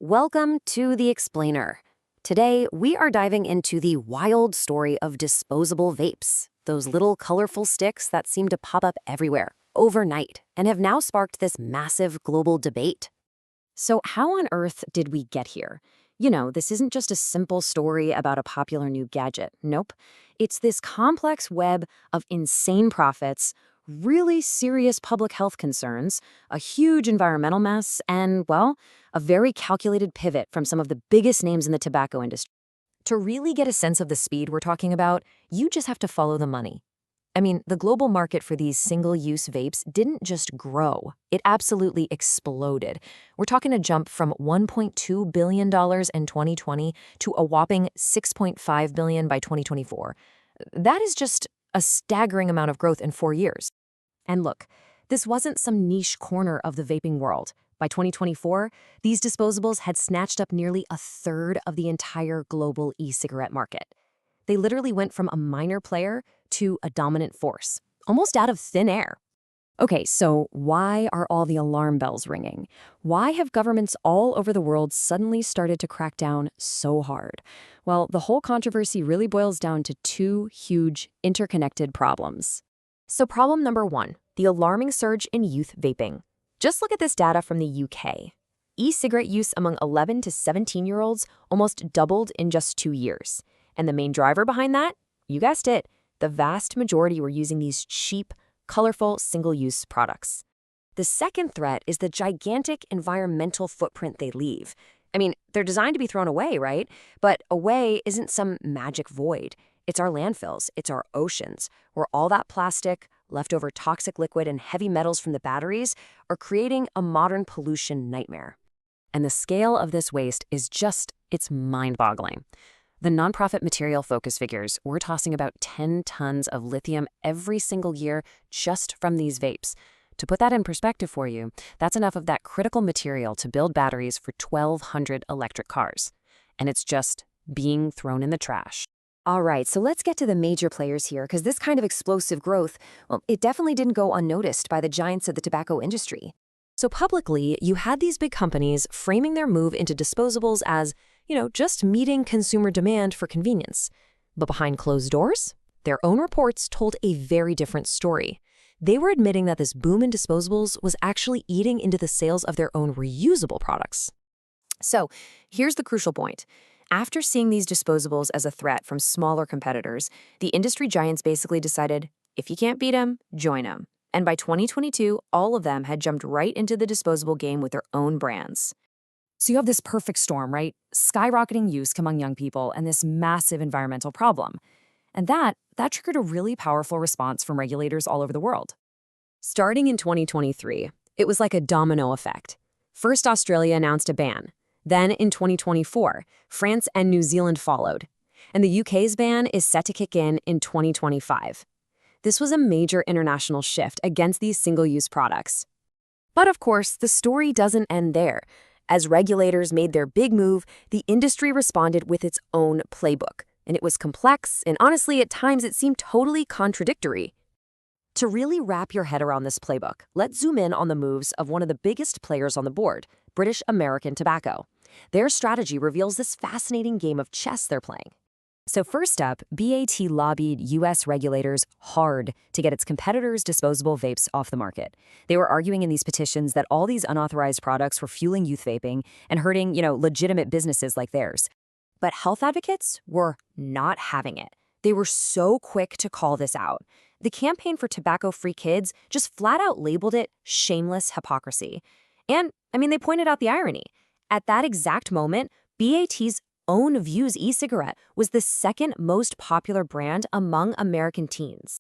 Welcome to The Explainer. Today, we are diving into the wild story of disposable vapes, those little colorful sticks that seem to pop up everywhere, overnight, and have now sparked this massive global debate. So how on earth did we get here? This isn't just a simple story about a popular new gadget. Nope. It's this complex web of insane profits, really serious public health concerns, a huge environmental mess, and, well, a very calculated pivot from some of the biggest names in the tobacco industry. To really get a sense of the speed we're talking about, you just have to follow the money. The global market for these single-use vapes didn't just grow. It absolutely exploded. We're talking a jump from $1.2 billion in 2020 to a whopping $6.5 billion by 2024. That is just a staggering amount of growth in 4 years. And look, this wasn't some niche corner of the vaping world. By 2024, these disposables had snatched up nearly a third of the entire global e-cigarette market. They literally went from a minor player to a dominant force, almost out of thin air. Okay, so why are all the alarm bells ringing? Why have governments all over the world suddenly started to crack down so hard? Well, the whole controversy really boils down to two huge, interconnected problems. So problem number one, the alarming surge in youth vaping. Just look at this data from the UK. E-cigarette use among 11 to 17-year-olds almost doubled in just 2 years. And the main driver behind that? You guessed it. The vast majority were using these cheap, colorful, single-use products. The second threat is the gigantic environmental footprint they leave. They're designed to be thrown away, right? But away isn't some magic void. It's our landfills, it's our oceans, where all that plastic, leftover toxic liquid, and heavy metals from the batteries are creating a modern pollution nightmare. And the scale of this waste is it's mind-boggling. The nonprofit material focus figures, we're tossing about 10 tons of lithium every single year just from these vapes. To put that in perspective for you, that's enough of that critical material to build batteries for 1,200 electric cars. And it's just being thrown in the trash. All right, so let's get to the major players here, because this kind of explosive growth, it definitely didn't go unnoticed by the giants of the tobacco industry. So publicly, you had these big companies framing their move into disposables as, just meeting consumer demand for convenience. But behind closed doors, their own reports told a very different story. They were admitting that this boom in disposables was actually eating into the sales of their own reusable products. So here's the crucial point. After seeing these disposables as a threat from smaller competitors, the industry giants basically decided, if you can't beat them, join them. And by 2022, all of them had jumped right into the disposable game with their own brands. So you have this perfect storm, right? Skyrocketing use among young people and this massive environmental problem. And that triggered a really powerful response from regulators all over the world. Starting in 2023, it was like a domino effect. First, Australia announced a ban. Then in 2024, France and New Zealand followed. And the UK's ban is set to kick in 2025. This was a major international shift against these single-use products. But of course, the story doesn't end there. As regulators made their big move, the industry responded with its own playbook. And it was complex, and honestly, at times it seemed totally contradictory. To really wrap your head around this playbook, let's zoom in on the moves of one of the biggest players on the board, British American Tobacco. Their strategy reveals this fascinating game of chess they're playing. So first up, BAT lobbied U.S. regulators hard to get its competitors' disposable vapes off the market. They were arguing in these petitions that all these unauthorized products were fueling youth vaping and hurting, legitimate businesses like theirs. But health advocates were not having it. They were so quick to call this out. The Campaign for Tobacco-Free Kids just flat out labeled it shameless hypocrisy. And, they pointed out the irony. At that exact moment, BAT's own Vuse e-cigarette was the second most popular brand among American teens.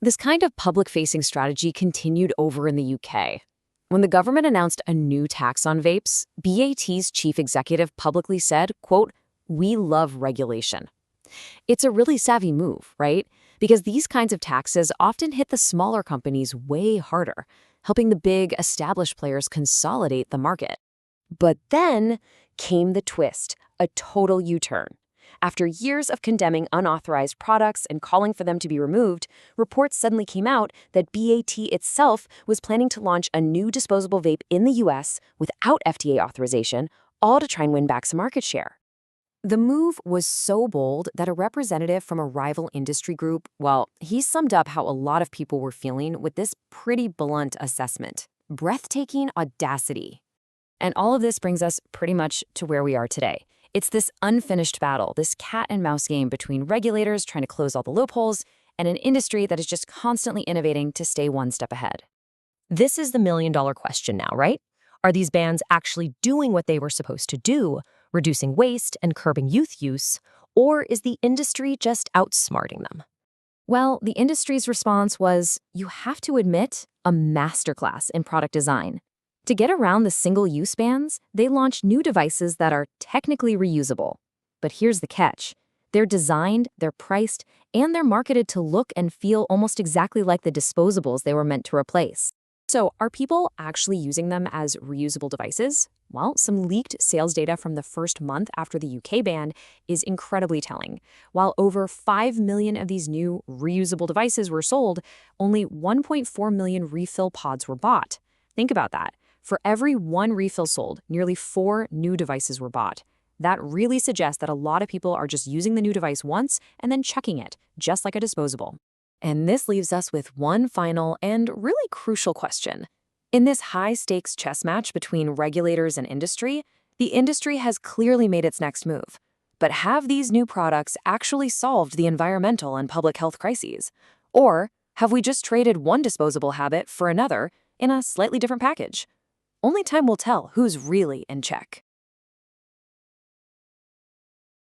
This kind of public-facing strategy continued over in the UK. When the government announced a new tax on vapes, BAT's chief executive publicly said, quote, "We love regulation." It's a really savvy move, right? Because these kinds of taxes often hit the smaller companies way harder, helping the big, established players consolidate the market. But then came the twist, a total U-turn. After years of condemning unauthorized products and calling for them to be removed, reports suddenly came out that BAT itself was planning to launch a new disposable vape in the US without FDA authorization, all to try and win back some market share. The move was so bold that a representative from a rival industry group, well, he summed up how a lot of people were feeling with this pretty blunt assessment: breathtaking audacity. And all of this brings us pretty much to where we are today. It's this unfinished battle, this cat and mouse game between regulators trying to close all the loopholes and an industry that is just constantly innovating to stay one step ahead. This is the million-dollar question now, right? Are these bans actually doing what they were supposed to do, reducing waste and curbing youth use, or is the industry just outsmarting them? Well, the industry's response was, you have to admit, a masterclass in product design. To get around the single-use bans, they launched new devices that are technically reusable. But here's the catch. They're designed, they're priced, and they're marketed to look and feel almost exactly like the disposables they were meant to replace. So, are people actually using them as reusable devices? Well, some leaked sales data from the first month after the UK ban is incredibly telling. While over 5 million of these new reusable devices were sold, only 1.4 million refill pods were bought. Think about that. For every one refill sold, nearly 4 new devices were bought. That really suggests that a lot of people are just using the new device once and then chucking it, just like a disposable. And this leaves us with one final and really crucial question. In this high-stakes chess match between regulators and industry, the industry has clearly made its next move. But have these new products actually solved the environmental and public health crises? Or have we just traded one disposable habit for another in a slightly different package? Only time will tell who's really in check.